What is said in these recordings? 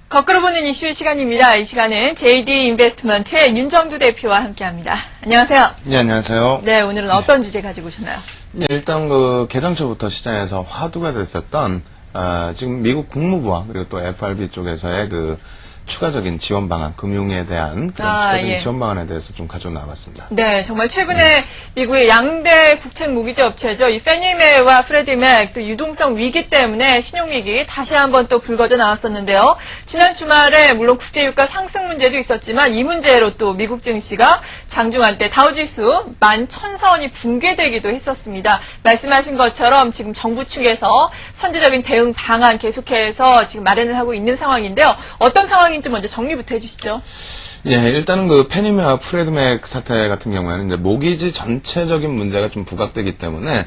거꾸로 보는 이슈 시간입니다. 이 시간은 JD 인베스트먼트의 윤정두 대표와 함께합니다. 안녕하세요. 네, 안녕하세요. 네, 오늘은 어떤 주제 가지고 오셨나요? 네, 일단 개장 초부터 시장에서 화두가 됐었던 지금 미국 국무부와 그리고 또 FRB 쪽에서의 추가적인 지원 방안, 금융에 대한 그런 추가적인 지원 방안에 대해서 좀 가져 나왔습니다. 네, 정말 최근에 미국의 양대 국책 모기지 업체죠. 이 페니메와 프레디맥 또 유동성 위기 때문에 신용위기 다시 한번 또 불거져 나왔었는데요. 지난 주말에 물론 국제유가 상승 문제도 있었지만 이 문제로 또 미국 증시가 장중한 때 다우지수 11,000선이 붕괴되기도 했었습니다. 말씀하신 것처럼 지금 정부 측에서 선제적인 대응 방안 계속해서 지금 마련을 하고 있는 상황인데요. 어떤 상황인지 먼저 정리부터 해주시죠. 예, 일단은 페니메와 프레드맥 사태 같은 경우에는 이제 모기지 전체적인 문제가 좀 부각되기 때문에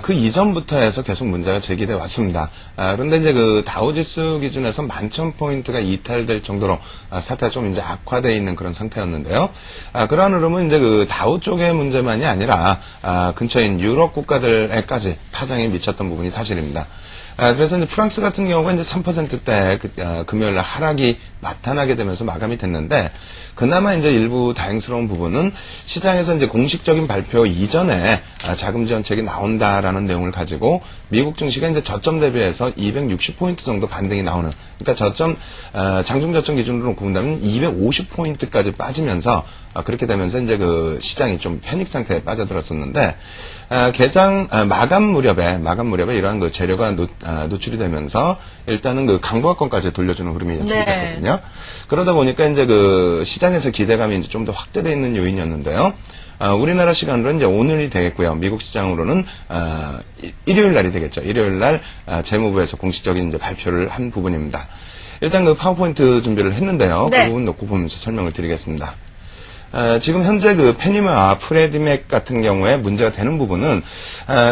그 이전부터 해서 계속 문제가 제기돼 왔습니다. 그런데 이제 다우지수 기준에서 11,000포인트가 이탈될 정도로 사태가 좀 이제 악화되어 있는 그런 상태였는데요. 그러한 흐름은 이제 다우 쪽의 문제만이 아니라 근처인 유럽 국가들에까지 파장이 미쳤던 부분이 사실입니다. 그래서 이제 프랑스 같은 경우가 이제 3%대 금요일 날 하락이 나타나게 되면서 마감이 됐는데, 그나마 이제 일부 다행스러운 부분은 시장에서 이제 공식적인 발표 이전에 자금 지원책이 나온다라는 내용을 가지고 미국 증시가 이제 저점 대비해서 260포인트 정도 반등이 나오는, 그러니까 장중 저점 기준으로 놓고 본다면 250포인트까지 빠지면서 그렇게 되면서 이제 시장이 좀 패닉 상태에 빠져들었었는데, 마감 무렵에 이러한 재료가 노출이 되면서 일단은 강보합권까지 돌려주는 흐름이 연출이 됐거든요. 그러다 보니까 이제 시장에서 기대감이 이제 좀 더 확대되어 있는 요인이었는데요. 우리나라 시간으로는 이제 오늘이 되겠고요. 미국 시장으로는 일요일 날이 되겠죠. 일요일 날 재무부에서 공식적인 이제 발표를 한 부분입니다. 일단 파워포인트 준비를 했는데요. 그 부분 놓고 보면서 설명을 드리겠습니다. 지금 현재 페니메와 프레디맥 같은 경우에 문제가 되는 부분은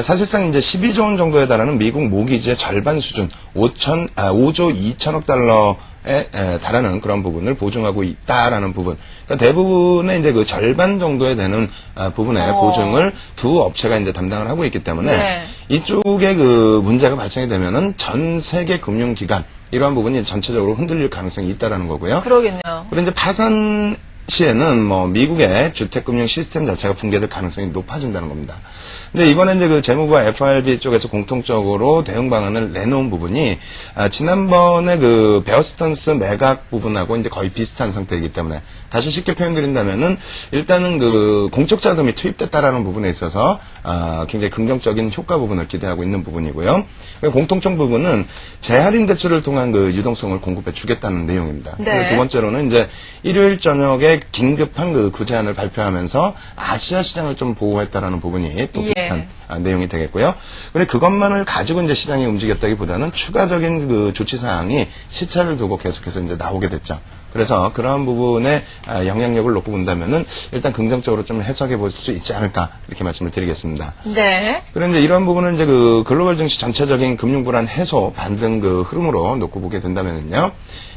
사실상 이제 12조 원 정도에 달하는 미국 모기지의 절반 수준 5조 2천억 달러에 달하는 그런 부분을 보증하고 있다라는 부분. 그러니까 대부분의 이제 절반 정도에 되는 부분의 보증을 두 업체가 이제 담당을 하고 있기 때문에 이쪽에 문제가 발생이 되면은 전 세계 금융기관 이러한 부분이 전체적으로 흔들릴 가능성이 있다라는 거고요. 그러겠네요. 그런데 이제 파산 시에는 미국의 주택금융 시스템 자체가 붕괴될 가능성이 높아진다는 겁니다. 근데 이번에 이제 재무부와 FRB 쪽에서 공통적으로 대응 방안을 내놓은 부분이 지난번에 베어스턴스 매각 부분하고 이제 거의 비슷한 상태이기 때문에, 다시 쉽게 표현드린다면은 일단은 공적 자금이 투입됐다라는 부분에 있어서 굉장히 긍정적인 효과 부분을 기대하고 있는 부분이고요. 공통점 부분은 재할인 대출을 통한 유동성을 공급해 주겠다는 내용입니다. 그리고 두 번째로는 이제 일요일 저녁에 긴급한 구제안을 발표하면서 아시아 시장을 좀 보호했다라는 부분이 또 비슷한 내용이 되겠고요. 그런데 그것만을 가지고 이제 시장이 움직였다기보다는 추가적인 조치 사항이 시차를 두고 계속해서 이제 나오게 됐죠. 그래서 그러한 부분에 영향력을 놓고 본다면은 일단 긍정적으로 좀 해석해 볼 수 있지 않을까, 이렇게 말씀을 드리겠습니다. 네. 그런데 이러한 부분은 이제 글로벌 증시 전체적인 금융 불안 해소 반등 흐름으로 놓고 보게 된다면은요.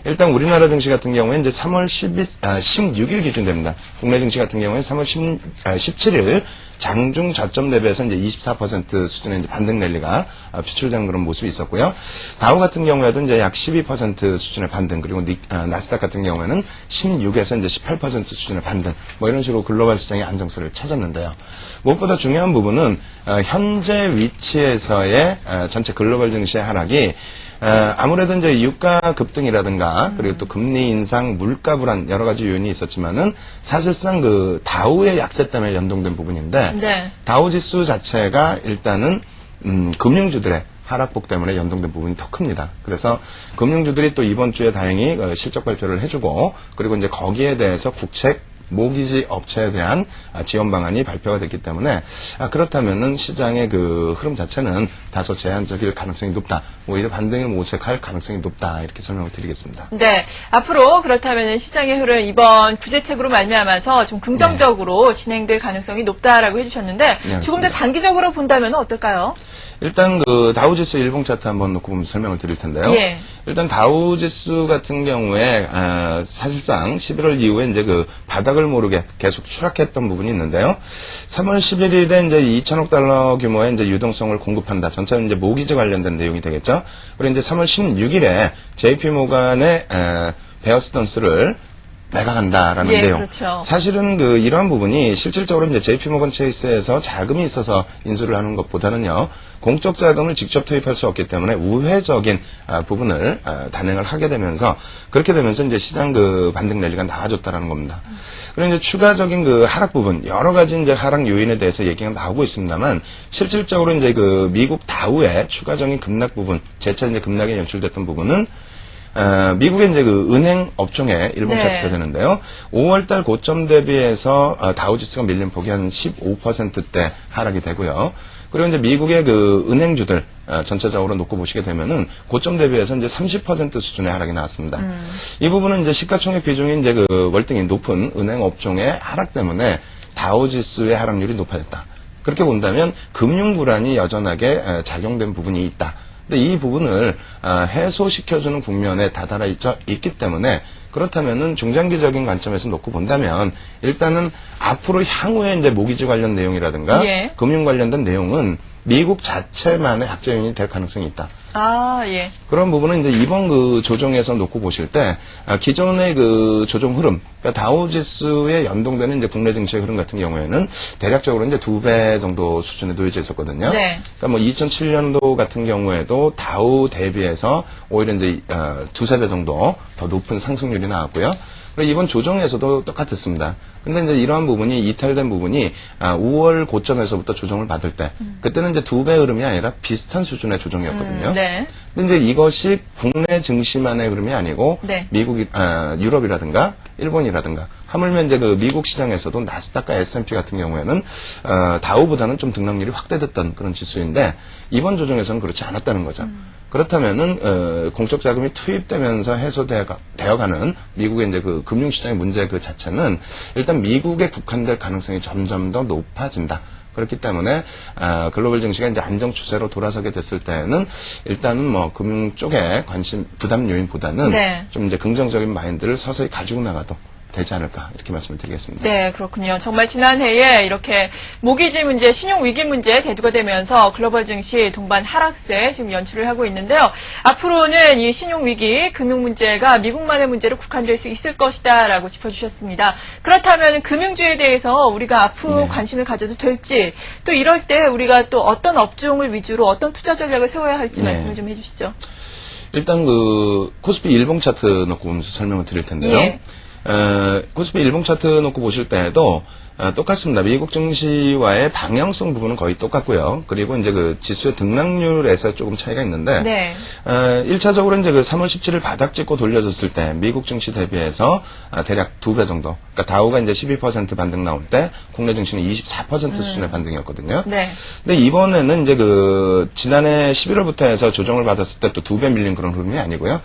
일단 우리나라 증시 같은 경우에 이제 3월 16일 기준 됩니다. 국내 증시 같은 경우에 3월 17일 장중 저점 대비해서 이제 24% 수준의 이제 반등 랠리가 표출되는 그런 모습이 있었고요. 다우 같은 경우에도 이제 약 12% 수준의 반등, 그리고 나스닥 같은 경우에는 16에서 이제 18% 수준의 반등, 이런 식으로 글로벌 시장의 안정세를 찾았는데요. 무엇보다 중요한 부분은 현재 위치에서의 전체 글로벌 증시의 하락이 아무래도 이제 유가 급등이라든가 그리고 또 금리 인상, 물가 불안 여러 가지 요인이 있었지만은 사실상 다우의 약세 때문에 연동된 부분인데, 다우 지수 자체가 일단은 금융주들의 하락폭 때문에 연동된 부분이 더 큽니다. 그래서 금융주들이 또 이번 주에 다행히 실적 발표를 해주고, 그리고 이제 거기에 대해서 국책 모기지 업체에 대한 지원 방안이 발표가 됐기 때문에 그렇다면은 시장의 흐름 자체는 다소 제한적일 가능성이 높다. 오히려 반등을 모색할 가능성이 높다. 이렇게 설명을 드리겠습니다. 네, 앞으로 그렇다면은 시장의 흐름 이번 구제책으로 말미암아서 좀 긍정적으로 진행될 가능성이 높다라고 해주셨는데, 조금 더 장기적으로 본다면 어떨까요? 일단 다우지수 일봉 차트 한번 놓고 보면 설명을 드릴 텐데요. 일단 다우지수 같은 경우에 사실상 11월 이후에 이제 그 바닥을 모르게 계속 추락했던 부분이 있는데요. 3월 11일에 이제 2천억 달러 규모의 이제 유동성을 공급한다. 전체 이제 모기지 관련된 내용이 되겠죠. 그리고 이제 3월 16일에 JP 모간의 베어스턴스를 매각한다라는 예, 내용. 그렇죠. 사실은 이러한 부분이 실질적으로 이제 JP모건 체이스에서 자금이 있어서 인수를 하는 것보다는요, 공적 자금을 직접 투입할 수 없기 때문에 우회적인 부분을 단행을 하게 되면서, 그렇게 되면서 이제 시장 반등 랠리가 나아졌다라는 겁니다. 그리고 이제 추가적인 하락 부분, 여러 가지 이제 하락 요인에 대해서 얘기가 나오고 있습니다만, 실질적으로 이제 미국 다우의 추가적인 급락 부분, 재차 이제 급락이 연출됐던 부분은 미국의 이제 은행 업종의 일봉 차트가 되는데요. 5월달 고점 대비해서 다우지수가 밀린 폭이 한 15%대 하락이 되고요. 그리고 이제 미국의 은행주들 전체적으로 놓고 보시게 되면은 고점 대비해서 이제 30% 수준의 하락이 나왔습니다. 이 부분은 이제 시가총액 비중이 이제 월등히 높은 은행 업종의 하락 때문에 다우지수의 하락률이 높아졌다. 그렇게 본다면 금융 불안이 여전하게 작용된 부분이 있다. 근데 이 부분을 해소시켜주는 국면에 다다라 있기 때문에, 그렇다면은 중장기적인 관점에서 놓고 본다면 일단은 앞으로 향후에 이제 모기지 관련 내용이라든가 예. 금융 관련된 내용은 미국 자체만의 악재 요인이 될 가능성이 있다. 예. 그런 부분은 이제 이번 조정에서 놓고 보실 때, 기존의 조정 흐름, 그러니까 다우지수에 연동되는 이제 국내 증시의 흐름 같은 경우에는 대략적으로 이제 2배 정도 수준에 놓여져 있었거든요. 네. 그러니까 뭐 2007년도 같은 경우에도 다우 대비해서 오히려 이제 2~3배 정도 더 높은 상승률이 나왔고요. 그리고 이번 조정에서도 똑같았습니다. 근데 이제 이러한 부분이 이탈된 부분이 5월 고점에서부터 조정을 받을 때, 그때는 이제 2배 흐름이 아니라 비슷한 수준의 조정이었거든요. 네. 근데 이제 이것이 국내 증시만의 흐름이 아니고 네. 유럽이라든가 일본이라든가 하물며 이제 미국 시장에서도 나스닥과 S&P 같은 경우에는 다우보다는 좀 등락률이 확대됐던 그런 지수인데, 이번 조정에서는 그렇지 않았다는 거죠. 그렇다면은 공적 자금이 투입되면서 해소되어가는 미국의 이제 금융시장의 문제 자체는 일단 미국에 국한될 가능성이 점점 더 높아진다. 그렇기 때문에 글로벌 증시가 이제 안정 추세로 돌아서게 됐을 때는 일단은 뭐 금융 쪽에 부담 요인보다는 네. 좀 이제 긍정적인 마인드를 서서히 가지고 나가도 되지 않을까, 이렇게 말씀을 드리겠습니다. 네, 그렇군요. 정말 지난해에 이렇게 모기지 문제, 신용 위기 문제 대두가 되면서 글로벌 증시 동반 하락세 지금 연출을 하고 있는데요. 앞으로는 이 신용 위기, 금융 문제가 미국만의 문제로 국한될 수 있을 것이다라고 짚어주셨습니다. 그렇다면 금융주에 대해서 우리가 앞으로 관심을 가져도 될지, 또 이럴 때 우리가 또 어떤 업종을 위주로 어떤 투자 전략을 세워야 할지 말씀을 좀 해주시죠. 일단 코스피 일봉 차트 놓고 보면서 설명을 드릴 텐데요. 예. 코스피 일봉 차트 놓고 보실 때에도 똑같습니다. 미국 증시와의 방향성 부분은 거의 똑같고요. 그리고 이제 지수의 등락률에서 조금 차이가 있는데, 네. 1차적으로 이제 3월 17일 바닥 찍고 돌려줬을 때 미국 증시 대비해서 대략 2배 정도. 그러니까 다우가 이제 12% 반등 나올 때 국내 증시는 24% 수준의 반등이었거든요. 네. 근데 이번에는 이제 지난해 11월부터 해서 조정을 받았을 때 또 2배 밀린 그런 흐름이 아니고요.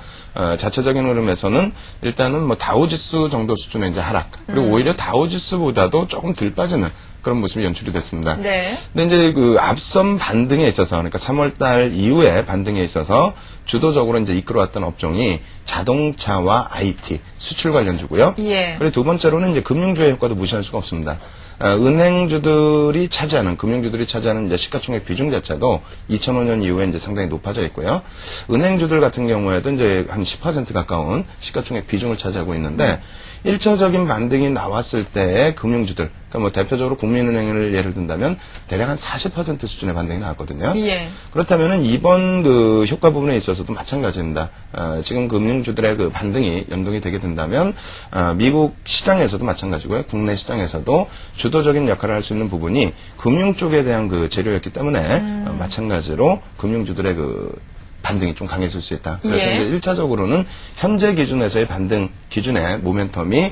자체적인 흐름에서는 일단은 뭐 다우지수 정도 수준의 이제 하락, 그리고 오히려 다우지수보다도 조금 덜 빠지는 그런 모습이 연출이 됐습니다. 네. 근데 이제 앞선 반등에 있어서, 그러니까 3월달 이후에 반등에 있어서 주도적으로 이제 이끌어왔던 업종이 자동차와 IT, 수출 관련주고요. 예. 그리고 두 번째로는 이제 금융주의 효과도 무시할 수가 없습니다. 금융주들이 차지하는 이제 시가총액 비중 자체도 2005년 이후에 이제 상당히 높아져 있고요. 은행주들 같은 경우에도 이제 한 10% 가까운 시가총액 비중을 차지하고 있는데, 1차적인 반등이 나왔을 때의 금융주들, 그러니까 뭐 대표적으로 국민은행을 예를 든다면 대략 한 40% 수준의 반등이 나왔거든요. 예. 그렇다면은 이번 효과 부분에 있어서도 마찬가지입니다. 지금 금융주들의 반등이 연동이 되게 된다면 미국 시장에서도 마찬가지고요. 국내 시장에서도 주도적인 역할을 할 수 있는 부분이 금융 쪽에 대한 재료였기 때문에 마찬가지로 금융주들의 반등이 좀 강해질 수 있다. 그래서 예. 이제 1차적으로는 현재 기준에서의 반등 기준의 모멘텀이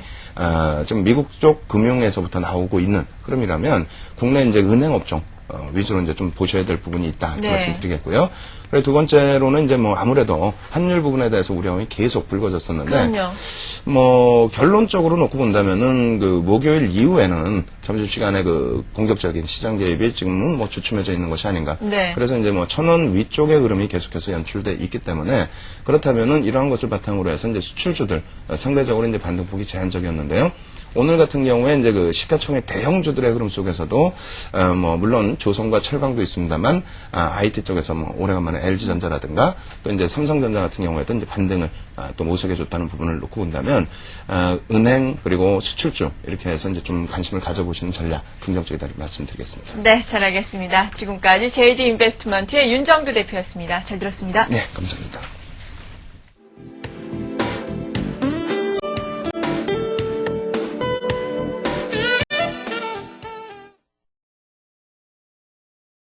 지금 미국 쪽 금융에서부터 나오고 있는 흐름이라면 국내 이제 은행 업종, 위주로 이제 좀 보셔야 될 부분이 있다. 이렇게 네. 말씀드리겠고요. 그리고 두 번째로는 이제 뭐 아무래도 환율 부분에 대해서 우려감이 계속 불거졌었는데, 그럼요. 뭐 결론적으로 놓고 본다면은 그 목요일 이후에는 점심시간에 그 공격적인 시장 개입이 지금은 뭐 주춤해져 있는 것이 아닌가. 네. 그래서 이제 뭐 1,000원 위쪽의 흐름이 계속해서 연출돼 있기 때문에 그렇다면은 이러한 것을 바탕으로 해서 이제 수출주들 상대적으로 이제 반등폭이 제한적이었는데요. 오늘 같은 경우에 이제 그 시가총액 대형주들의 흐름 속에서도 뭐 물론 조선과 철강도 있습니다만 IT 쪽에서 뭐 오래간만에 LG전자라든가 또 이제 삼성전자 같은 경우에도 이제 반등을 또 모색해줬다는 부분을 놓고 본다면 은행 그리고 수출주 이렇게 해서 이제 좀 관심을 가져보시는 전략 긍정적이다 말씀드리겠습니다. 네, 잘 알겠습니다. 지금까지 JD 인베스트먼트의 윤정두 대표였습니다. 잘 들었습니다. 네, 감사합니다.